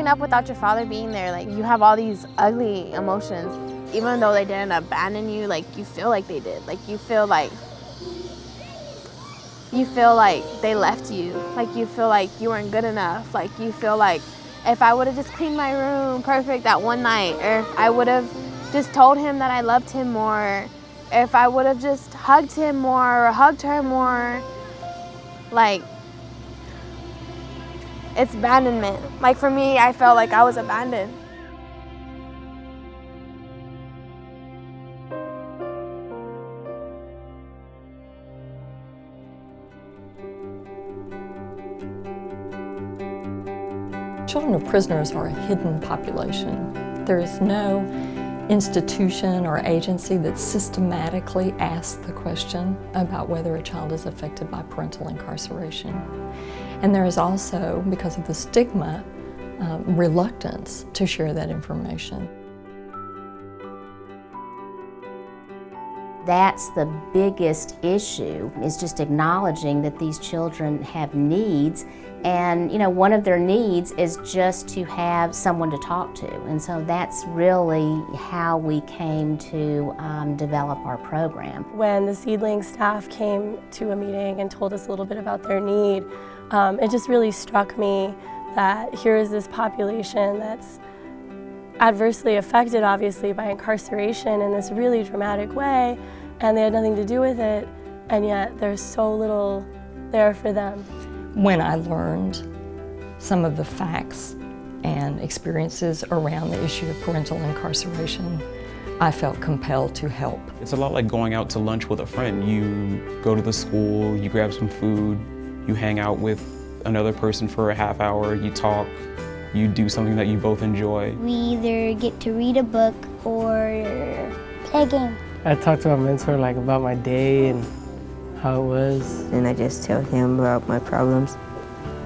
growing up without your father being there, like, you have all these ugly emotions. Even though they didn't abandon you, like, you feel like they did. Like, you feel like they left you. Like, you feel like you weren't good enough. Like, you feel like if I would have just cleaned my room perfect that one night, or if I would have just told him that I loved him more, if I would have just hugged him more or hugged her more, like, it's abandonment. Like, for me, I felt like I was abandoned. Children of prisoners are a hidden population. There is no institution or agency that systematically asks the question about whether a child is affected by parental incarceration. And there is also, because of the stigma, reluctance to share that information. That's the biggest issue, is just acknowledging that these children have needs, and one of their needs is just to have someone to talk to. And so that's really how we came to develop our program. When the Seedlings staff came to a meeting and told us a little bit about their need, it just really struck me that here is this population that's adversely affected, obviously, by incarceration in this really dramatic way, and they had nothing to do with it, and yet there's so little there for them. When I learned some of the facts and experiences around the issue of parental incarceration, I felt compelled to help. It's a lot like going out to lunch with a friend. You go to the school, you grab some food, you hang out with another person for a half hour, you talk, you do something that you both enjoy. We either get to read a book or play a game. I talked to my mentor about my day and how it was. And I just tell him about my problems,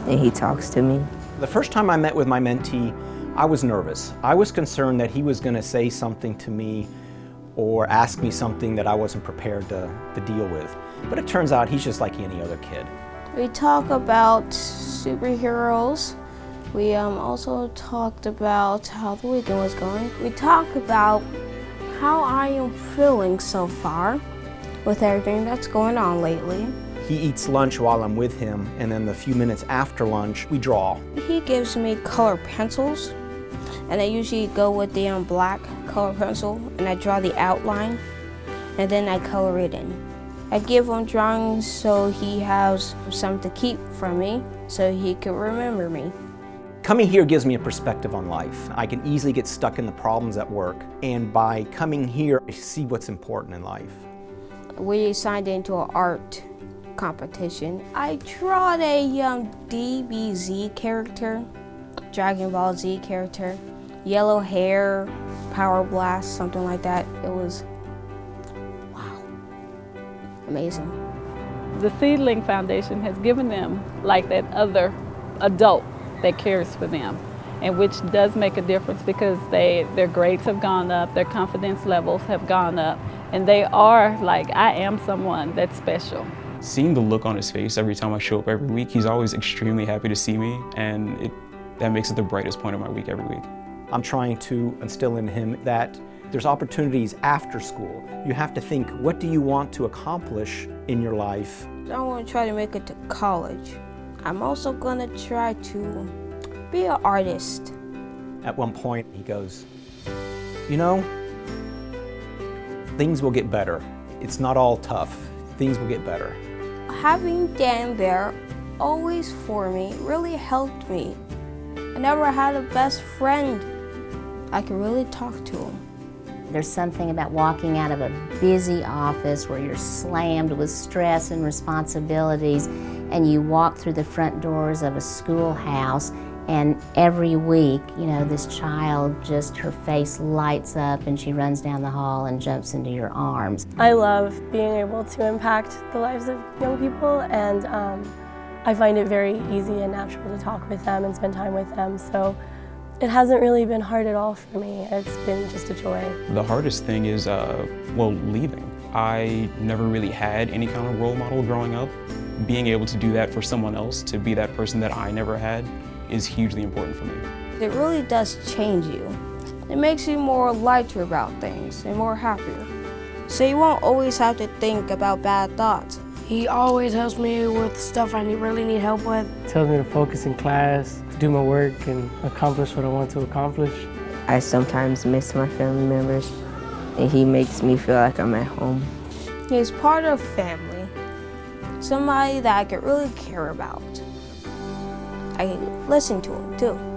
and he talks to me. The first time I met with my mentee, I was nervous. I was concerned that he was going to say something to me or ask me something that I wasn't prepared to deal with. But it turns out he's just like any other kid. We talk about superheroes. We also talked about how the weekend was going. We talked about how I am feeling so far with everything that's going on lately. He eats lunch while I'm with him, and then the few minutes after lunch, we draw. He gives me color pencils, and I usually go with the black color pencil, and I draw the outline, and then I color it in. I give him drawings so he has something to keep from me, so he can remember me. Coming here gives me a perspective on life. I can easily get stuck in the problems at work, and by coming here, I see what's important in life. We signed into an art competition. I draw a DBZ character, Dragon Ball Z character, yellow hair, power blast, something like that. It was, wow, amazing. The Seedling Foundation has given them like that other adult that cares for them, and which does make a difference because their grades have gone up, their confidence levels have gone up, and they are like, I am someone that's special. Seeing the look on his face every time I show up every week, he's always extremely happy to see me, and that makes it the brightest point of my week every week. I'm trying to instill in him that there's opportunities after school. You have to think, what do you want to accomplish in your life? I want to try to make it to college. I'm also going to try to be an artist. At one point, he goes, things will get better. It's not all tough. Things will get better. Having Dan there always for me really helped me. I never had a best friend. I could really talk to him. There's something about walking out of a busy office where you're slammed with stress and responsibilities, and you walk through the front doors of a schoolhouse, and every week, this child just, her face lights up and she runs down the hall and jumps into your arms. I love being able to impact the lives of young people, and I find it very easy and natural to talk with them and spend time with them. So it hasn't really been hard at all for me. It's been just a joy. The hardest thing is, leaving. I never really had any kind of role model growing up. Being able to do that for someone else, to be that person that I never had, is hugely important for me. It really does change you. It makes you more lighter about things and more happier. So you won't always have to think about bad thoughts. He always helps me with stuff I really need help with. Tells me to focus in class, do my work, and accomplish what I want to accomplish. I sometimes miss my family members, and he makes me feel like I'm at home. He's part of family, somebody that I could really care about. I listen to him too.